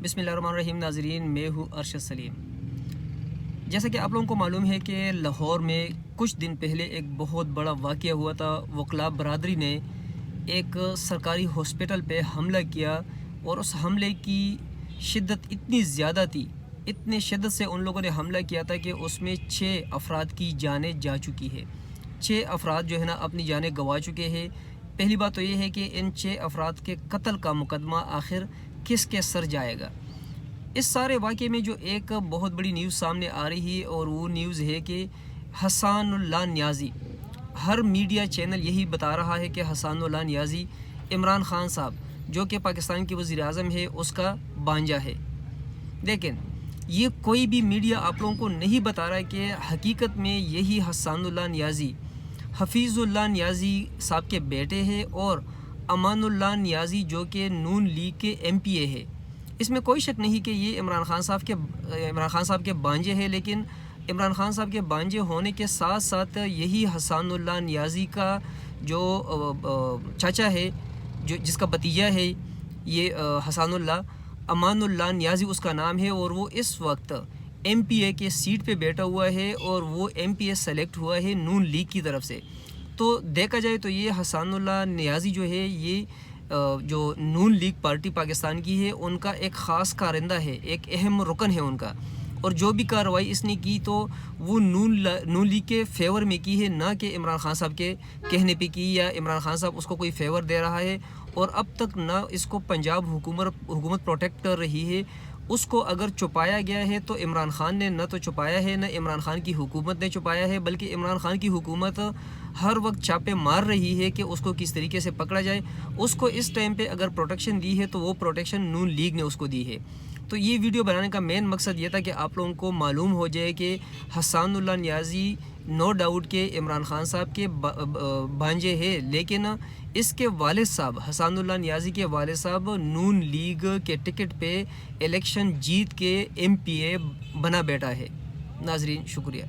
बिस्मिल्लाहिर्रहमानिर्रहीम। नाज़रीन, मैं हूँ अरशद सलीम। जैसा कि आप लोगों को मालूम है कि लाहौर में कुछ दिन पहले एक बहुत बड़ा वाक़या हुआ था। वकला बरादरी ने एक सरकारी हॉस्पिटल पे हमला किया और उस हमले की शिद्दत इतनी ज़्यादा थी, इतने शिद्दत से उन लोगों ने हमला किया था कि उसमें 6 अफराद की जानें जा चुकी है। 6 अफराद जो है ना अपनी जानें गंवा चुके हैं। पहली बात तो ये है कि इन 6 अफराद के कत्ल का मुकदमा आखिर किसके सर जाएगा। इस सारे वाक़े में जो एक बहुत बड़ी न्यूज़ सामने आ रही है और वो न्यूज़ है कि हसानुल्लाह नियाज़ी, हर मीडिया चैनल यही बता रहा है कि हसानुल्लाह नियाज़ी इमरान ख़ान साहब जो कि पाकिस्तान के वज़ीर आज़म है उसका बांजा है। लेकिन ये कोई भी मीडिया आप लोगों को नहीं बता रहा है कि हकीकत में यही हसानुल्लाह नियाज़ी हफीज़ुल्लाह नियाज़ी साहब के बेटे हैं और अमानुल्लाह नियाज़ी जो कि नून लीग के MPA है। इसमें कोई शक नहीं कि ये इमरान ख़ान साहब के बांजे हैं, लेकिन इमरान ख़ान साहब के बांजे होने के साथ साथ यही हसानुल्लाह नियाज़ी का जो चाचा है, जो जिसका भतीजा है, ये हसानुल्लाह अमानुल्लाह नियाज़ी उसका नाम है और वो इस वक्त MPA के सीट पे बैठा हुआ है और वो MPA सेलेक्ट हुआ है नून लीग की तरफ से। तो देखा जाए तो ये हसानुल्लाह नियाज़ी जो है ये जो नून लीग पार्टी पाकिस्तान की है उनका एक ख़ास कारिंदा है, एक अहम रुकन है उनका। और जो भी कार्रवाई इसने की तो वो नून लीग के फेवर में की है, ना कि इमरान ख़ान साहब के कहने पे की या इमरान ख़ान साहब उसको कोई फेवर दे रहा है। और अब तक ना इसको पंजाब हुकूमत प्रोटेक्ट कर रही है। उसको अगर छुपाया गया है तो इमरान ख़ान ने न तो छुपाया है, न इमरान ख़ान की हुकूमत ने छुपाया है, बल्कि इमरान ख़ान की हुकूमत हर वक्त छापे मार रही है कि उसको किस तरीके से पकड़ा जाए। उसको इस टाइम पे अगर प्रोटेक्शन दी है तो वो प्रोटेक्शन नून लीग ने उसको दी है। तो ये वीडियो बनाने का मेन मकसद ये था कि आप लोगों को मालूम हो जाए कि हसानुल्लाह नियाज़ी नो डाउट के इमरान ख़ान साहब के भांजे हैं, लेकिन इसके वालिद साहब हसानुल्लाह नियाज़ी के वालिद साहब नून लीग के टिकट पे इलेक्शन जीत के MPA बना बैठा है। नाज़रीन, शुक्रिया।